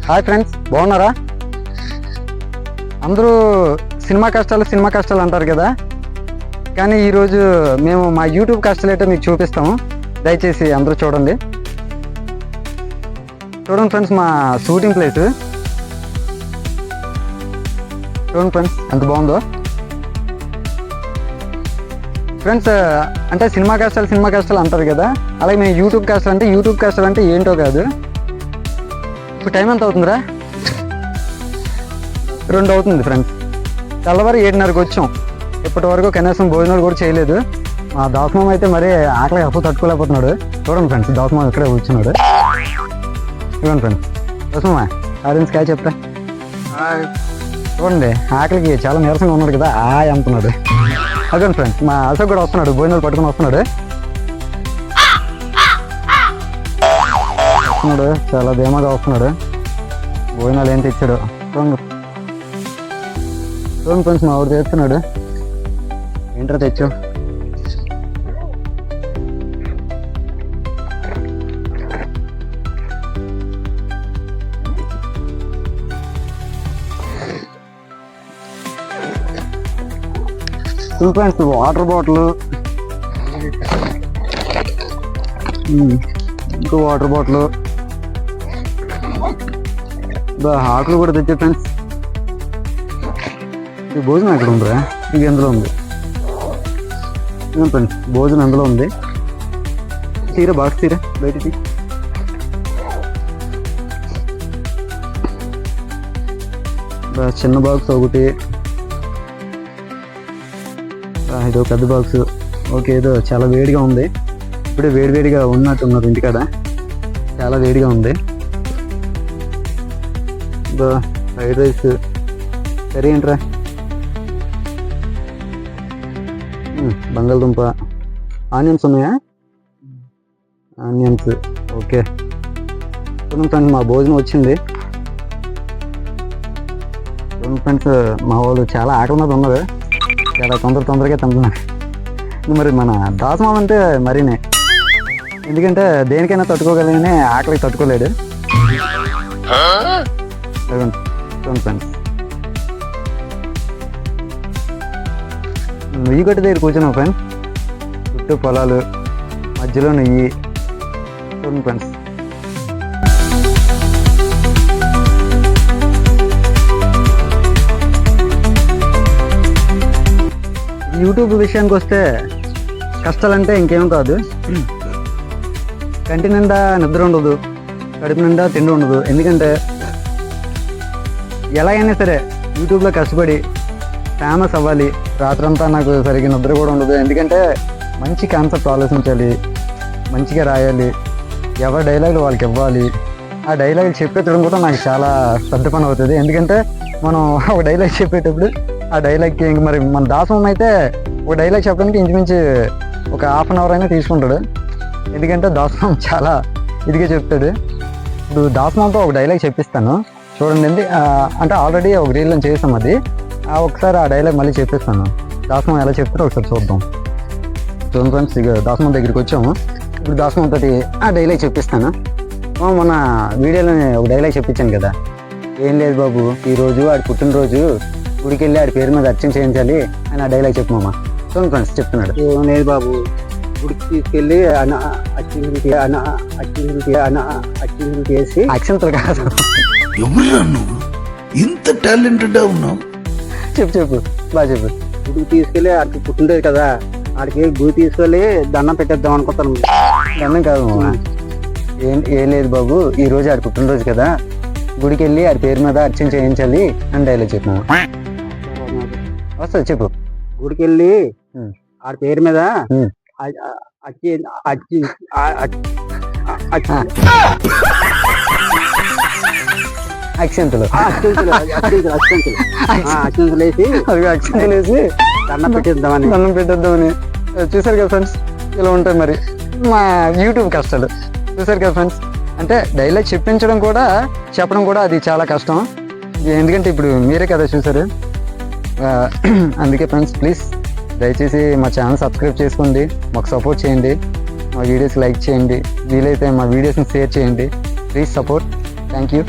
Hi friends, బాగున్నారా? అందరూ cinema కష్టాలు అంటారు కదా, కానీ ఈరోజు మేము మా యూట్యూబ్ కష్టాలు ఏంటో మీకు చూపిస్తాము. దయచేసి అందరూ చూడండి ఫ్రెండ్స్. మా షూటింగ్ ప్లేస్ చూడండి ఫ్రెండ్స్, ఎంత బాగుందో ఫ్రెండ్స్. అంటే సినిమా కష్టాలు అంటారు కదా, అలాగే మేము యూట్యూబ్ కష్టాలు అంటే ఏంటో కాదు. ఇప్పుడు టైం ఎంత అవుతుందిరా? 2 అవుతుంది ఫ్రెండ్స్. తెల్లవారు 7:30కి వచ్చాం. ఇప్పటి వరకు కనీసం భోజనాలు కూడా చేయలేదు. మా దాసమామ అయితే మరీ ఆకలి అప్పు తట్టుకోలేకపోతున్నాడు. చూడండి ఫ్రెండ్స్, దాసమామ ఇక్కడే కూర్చున్నాడు. చూడండి ఫ్రెండ్స్, దాసమామ ఆడియన్స్ కాయ చెప్తా. చూడండి, ఆకలికి చాలా నీరసంగా ఉన్నాడు కదా, అంటున్నాడు. అదే ఫ్రెండ్స్, మా అశోక్ కూడా వస్తున్నాడు, భోజనాలు పట్టుకుని వస్తున్నాడు. చాలా ధీమాగా వస్తున్నాడు. భోజనాలు ఏం తెచ్చాడు చూడండి ఫ్రెండ్స్. మా ఊరు తెస్తున్నాడు. ఏంట్రా తెచ్చు? ఫ్రెండ్స్, వాటర్ బాటిల్, ఇంకో వాటర్ బాటిల్, ఆకులు కూడా తెచ్చే ఫ్రెండ్స్. ఈ భోజనం ఎక్కడ ఉందిరా? ఇది ఎందులో ఉంది ఫ్రెండ్స్, భోజనం ఎందులో ఉంది. బాక్స్ తీరా బయటికి. చిన్న బాక్స్ ఒకటి, ఇదో పెద్ద బాక్స్. ఓకే, ఏదో చాలా వేడిగా ఉంది. ఇప్పుడే వేడిగా ఉన్నట్టున్నారు ఇంటికాడ, చాలా వేడిగా ఉంది. ఫ్రైడ్ రైస్, కర్రీ ఏంట్రా? బంగాళదుంప, ఆనియన్స్ ఉన్నాయా? Onions, okay friends. మా భోజనం వచ్చింది ఫ్రెండ్స్. మా వాళ్ళు చాలా ఆకలి మీద ఉన్నారు, చాలా తొందరగా తింటున్నారు. మరి మన దాసమామ అంటే మరీనే, ఎందుకంటే దేనికైనా తట్టుకోగలిగినే ఆకలికి తట్టుకోలేడు. ఫ్రెండ్స్, నెయ్యి గట్టి దగ్గర కూర్చున్నాం ఫ్రెండ్స్. చుట్టూ పొలాలు, మధ్యలో నెయ్యి. చూడండి ఫ్రెండ్స్, యూట్యూబ్ విషయానికి వస్తే కష్టాలంటే ఇంకేం కాదు. కంటి నిండా నిద్ర ఉండదు, కడుపు నిండా తిండి ఉండదు. ఎందుకంటే ఎలాగైనా సరే యూట్యూబ్లో కష్టపడి ఫేమస్ అవ్వాలి. రాత్రంతా నాకు సరిగ్గా నిద్ర కూడా ఉండదు. ఎందుకంటే మంచి కాన్సెప్ట్ ఆలోచించాలి, మంచిగా రాయాలి, ఎవరి డైలాగులు వాళ్ళకి ఇవ్వాలి. ఆ డైలాగులు చెప్పేటప్పుడు కూడా నాకు చాలా పెద్ద పని అవుతుంది. ఎందుకంటే మనం ఒక డైలాగ్ చెప్పేటప్పుడు ఆ డైలాగ్కి ఇంక మరి మన దాసమామ అయితే ఒక డైలాగ్ చెప్పడానికి ఇంచుమించు ఒక 1/2 అవర్ అయినా తీసుకుంటాడు. ఎందుకంటే దాసమామ చాలా ఇదిగా చెప్తాడు. ఇప్పుడు దాసమామతో ఒక డైలాగ్ చెప్పిస్తాను చూడండి. అంటే ఆల్రెడీ ఒక రీల్లో చేసాం అది. ఒకసారి ఆ డైలాగ్ మళ్ళీ చెప్పిస్తాను. దాసమామ ఎలా చెప్తారో ఒకసారి చూద్దాం. చూడండి ఫ్రెండ్స్, ఇక దాసమామ దగ్గరికి వచ్చాము. ఇప్పుడు దాసమామ తోటి ఆ డైలాగ్ చెప్పిస్తాను. మన వీడియోలో ఒక డైలాగ్ చెప్పించాను కదా, ఏం లేదు బాబు, ఈరోజు ఆడి పుట్టినరోజు, గుడికి వెళ్ళి ఆడి పేరు మీద అర్చన చేయించాలి అని ఆ డైలాగ్ చెప్పు మామ. చూడండి ఫ్రెండ్స్, చెప్తున్నాడు. ఏం లేదు బాబు, గుడికి తీసుకెళ్ళి అర్చన చేసి అక్షంతలు కాదు. ఎవరు నువ్వు ఇంత టాలెంటెడ్ ఉన్నావు? చెప్పు బాగా చెప్పు. గుడికి తీసుకెళ్ళి ఆడికి పుట్టినరోజు కదా, ఆడికి గుడి తీసుకెళ్ళి దండం పెట్టేద్దాం అనుకుంటాను. దండం కాదు మామ, ఏం లేదు బాబు, ఈ రోజు ఆడి పుట్టినరోజు కదా, గుడికి వెళ్ళి ఆడి పేరు మీద అర్చన చేయించాలి అని డైలాగ్ చెప్పు మామ. వస్తుంది చెప్పు. గుడికి వెళ్ళి ఆడి పేరు మీద అక్షంతలు వేసి దండం పెట్టేద్దామని. చూసారు కదా ఫ్రెండ్స్, ఇలా ఉంటాయి మరి మా యూట్యూబ్ కష్టాలు. చూసారు కదా ఫ్రెండ్స్, అంటే డైలాగ్ చెప్పడం కూడా అది చాలా కష్టం. ఎందుకంటే ఇప్పుడు మీరే కదా చూసారు. అందుకే ఫ్రెండ్స్, ప్లీజ్ దయచేసి మా ఛానల్ సబ్స్క్రైబ్ చేసుకోండి, మాకు సపోర్ట్ చేయండి, మా వీడియోస్ లైక్ చేయండి, వీలైతే మా వీడియోస్ని షేర్ చేయండి. Please support. Thank you.